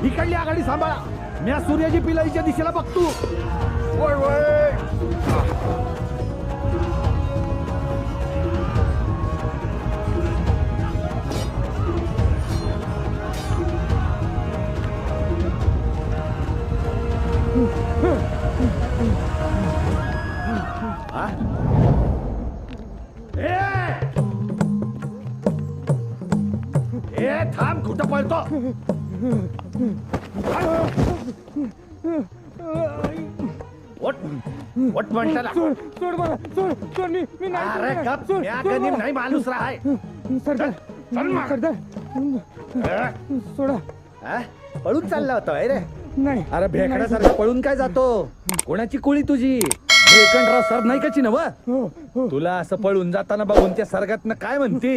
इकडली आघाडी सांभाळा. मी सूर्याची पिलाईच्या दिशेला बघतो. वळ वळ. ए थांब, कुठं पळतो? वट म्हणताना सोड मला, सोड मी अरे गप, म्या कधी नाही माणूस राहाय. सरदार चल मग. सरदार सोडा. हा? पळून चालला होता रे. नाही अरे भेकड्यासारखा पळून काय जातो? कोणाची कुळी तुझी? भेकणराव सर नाही का चिनव? हो हो तुला असं पळून जाताना बघून त्या सर्गातनं काय म्हणते?